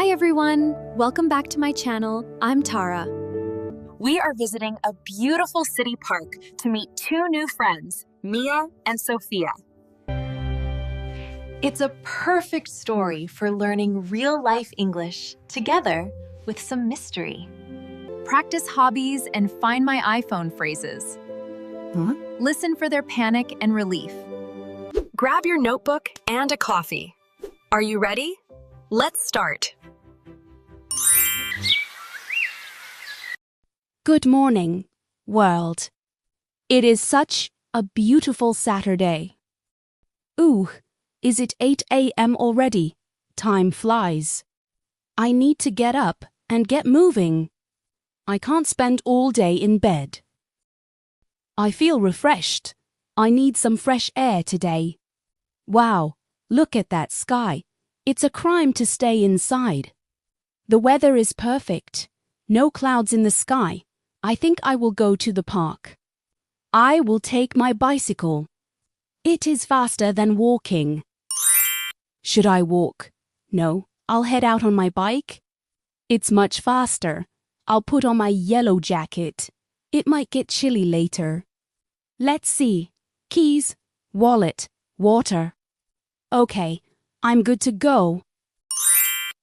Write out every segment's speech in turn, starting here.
Hi everyone! Welcome back to my channel. I'm Tara. We are visiting a beautiful city park to meet two new friends, Mia and Sofia. It's a perfect story for learning real-life English together with some mystery. Practice hobbies and find my iPhone phrases. Listen for their panic and relief. Grab your notebook and a coffee. Are you ready? Let's start. Good morning, world. It is such a beautiful Saturday. Ooh, is it 8 a.m. already? Time flies. I need to get up and get moving. I can't spend all day in bed. I feel refreshed. I need some fresh air today. Wow, look at that sky. It's a crime to stay inside. The weather is perfect. No clouds in the sky. I think I will go to the park. I will take my bicycle. It is faster than walking. Should I walk? No, I'll head out on my bike. It's much faster. I'll put on my yellow jacket. It might get chilly later. Let's see. Keys, wallet, water. Okay, I'm good to go.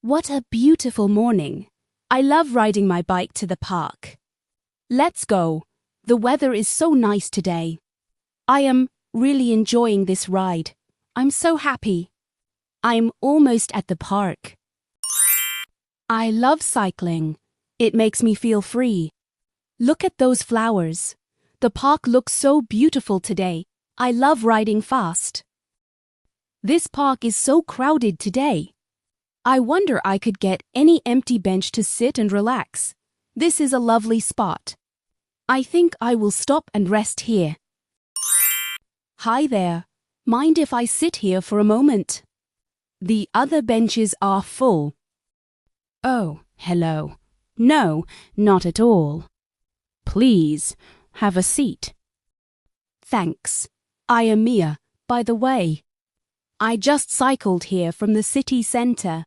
What a beautiful morning. I love riding my bike to the park. Let's go. The weather is so nice today. I am really enjoying this ride. I'm so happy. I'm almost at the park. I love cycling. It makes me feel free. Look at those flowers. The park looks so beautiful today. I love riding fast. This park is so crowded today. I wonder I could get any empty bench to sit and relax. This is a lovely spot. I think I will stop and rest here. Hi there. Mind if I sit here for a moment? The other benches are full. Oh, hello. No, not at all. Please, have a seat. Thanks. I am Mia, by the way. I just cycled here from the city centre.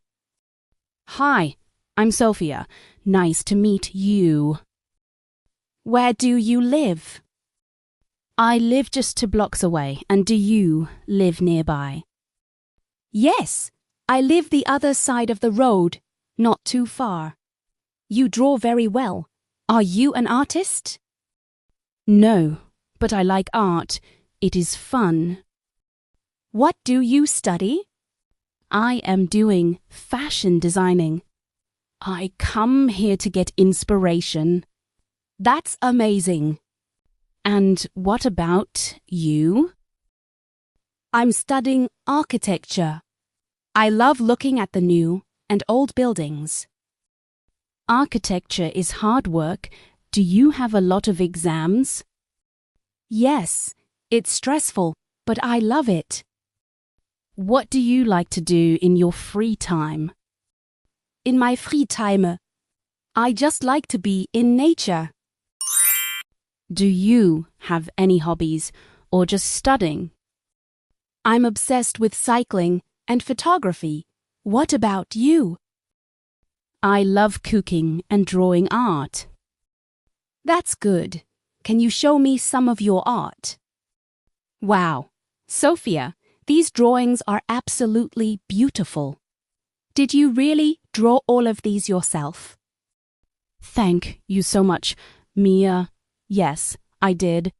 Hi, I'm Sofia. Nice to meet you. Where do you live? I live just 2 blocks away, and do you live nearby? Yes, I live the other side of the road, not too far. You draw very well. Are you an artist? No, but I like art. It is fun. What do you study? I am doing fashion designing. I come here to get inspiration. That's amazing. And what about you? I'm studying architecture. I love looking at the new and old buildings. Architecture is hard work. Do you have a lot of exams? Yes, it's stressful, but I love it. What do you like to do in your free time? In my free time, I just like to be in nature. Do you have any hobbies or just studying? I'm obsessed with cycling and photography. What about you? I love cooking and drawing art. That's good. Can you show me some of your art? Wow, Sofia, these drawings are absolutely beautiful. Did you really draw all of these yourself? Thank you so much, Mia. Yes, I did.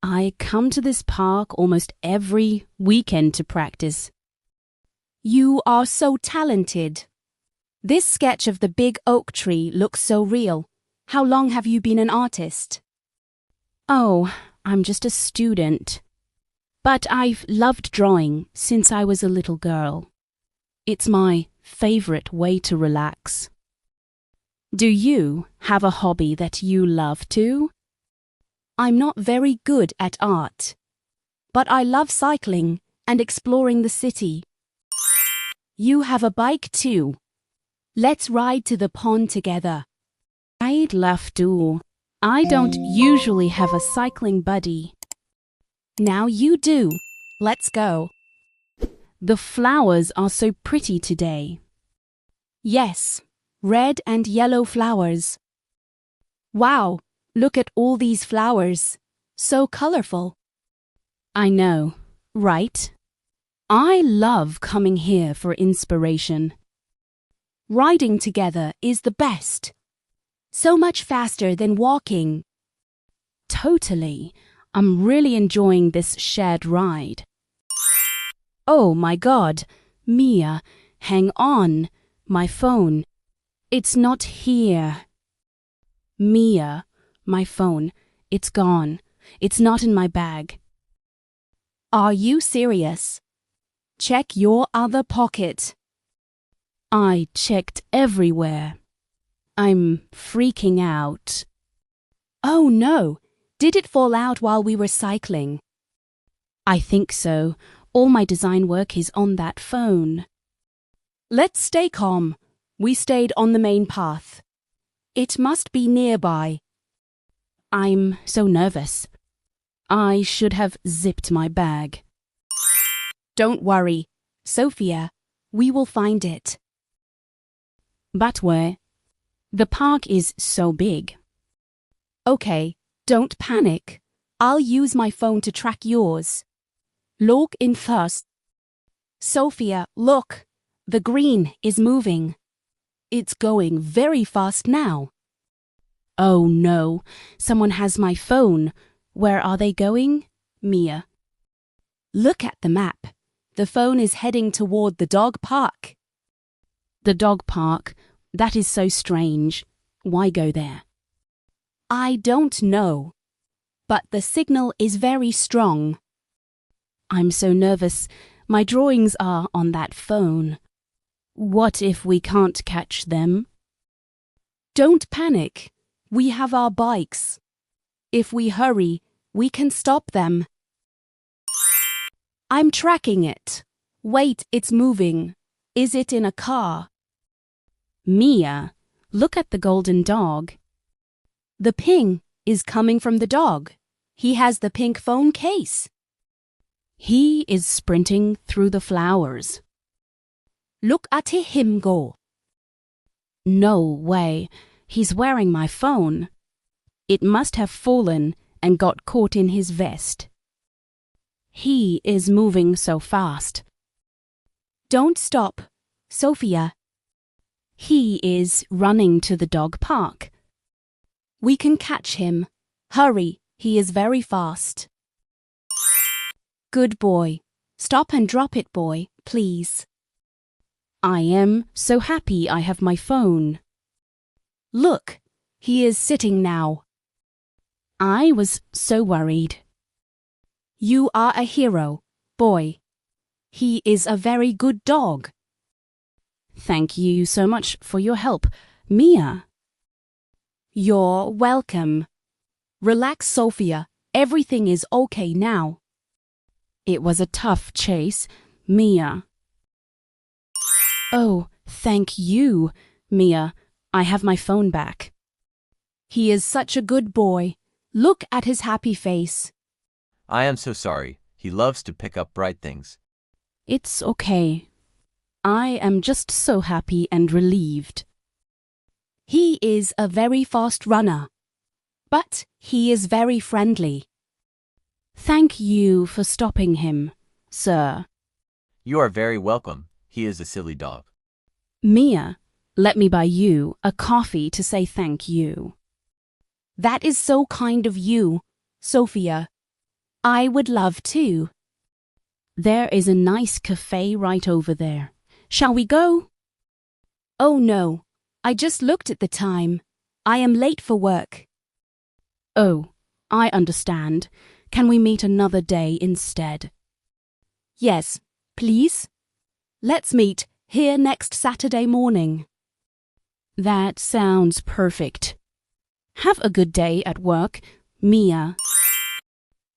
I come to this park almost every weekend to practice. You are so talented. This sketch of the big oak tree looks so real. How long have you been an artist? Oh, I'm just a student. But I've loved drawing since I was a little girl. It's my favorite way to relax. Do you have a hobby that you love too? I'm not very good at art, but I love cycling and exploring the city. You have a bike too. Let's ride to the pond together. I'd love to. I don't usually have a cycling buddy. Now you do. Let's go. The flowers are so pretty today. Yes, red and yellow flowers. Wow, look at all these flowers. So colorful. I know, right? I love coming here for inspiration. Riding together is the best. So much faster than walking. Totally. I'm really enjoying this shared ride. Oh my God, Mia, hang on. My phone. It's not here. Mia, my phone. It's gone. It's not in my bag. Are you serious? Check your other pocket. I checked everywhere. I'm freaking out. Oh no! Did it fall out while we were cycling? I think so. All my design work is on that phone. Let's stay calm. We stayed on the main path. It must be nearby. I'm so nervous. I should have zipped my bag. Don't worry, Sofia. We will find it. But where? The park is so big. Okay, don't panic. I'll use my phone to track yours. Log in first. Sofia, look. The green is moving. It's going very fast now. Oh no, someone has my phone. Where are they going? Mia. Look at the map. The phone is heading toward the dog park. The dog park? That is so strange. Why go there? I don't know. But the signal is very strong. I'm so nervous. My drawings are on that phone. What if we can't catch them? Don't panic. We have our bikes. If we hurry, we can stop them. I'm tracking it. Wait, it's moving. Is it in a car? Mia, look at the golden dog. The ping is coming from the dog. He has the pink phone case. He is sprinting through the flowers. Look at him go. No way. He's wearing my phone. It must have fallen and got caught in his vest. He is moving so fast. Don't stop, Sofia. He is running to the dog park. We can catch him. Hurry, he is very fast. Good boy. Stop and drop it, boy, please. I am so happy I have my phone. Look, he is sitting now. I was so worried. You are a hero, boy. He is a very good dog. Thank you so much for your help, Mia. You're welcome. Relax, Sofia. Everything is okay now. It was a tough chase, Mia. Oh, thank you, Mia. I have my phone back. He is such a good boy. Look at his happy face. I am so sorry. He loves to pick up bright things. It's okay. I am just so happy and relieved. He is a very fast runner, but he is very friendly. Thank you for stopping him, sir. You are very welcome. He is a silly dog. Mia, let me buy you a coffee to say thank you. That is so kind of you, Sofia. I would love to. There is a nice cafe right over there. Shall we go? Oh no, I just looked at the time. I am late for work. Oh, I understand. Can we meet another day instead? Yes, please. Let's meet here next Saturday morning. That sounds perfect. Have a good day at work, Mia.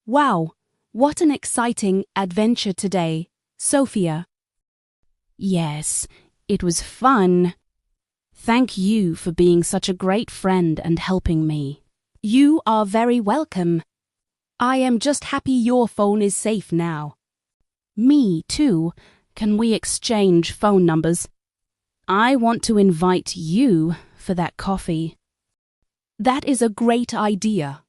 Wow, what an exciting adventure today, Sofia. Yes, it was fun. Thank you for being such a great friend and helping me. You are very welcome. I am just happy your phone is safe now. Me too. Can we exchange phone numbers? I want to invite you for that coffee. That is a great idea.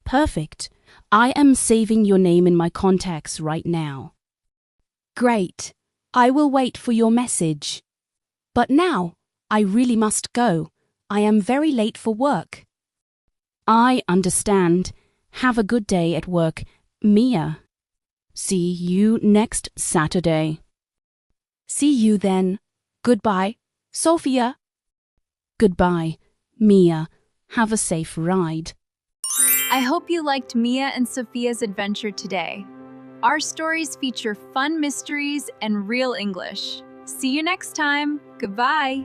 Perfect. I am saving your name in my contacts right now. Great. I will wait for your message. But now, I really must go. I am very late for work. I understand. Have a good day at work, Mia. See you next Saturday. See you then. Goodbye, Sofia. Goodbye, Mia. Have a safe ride. I hope you liked Mia and Sofia's adventure today. Our stories feature fun mysteries and real English. See you next time. Goodbye.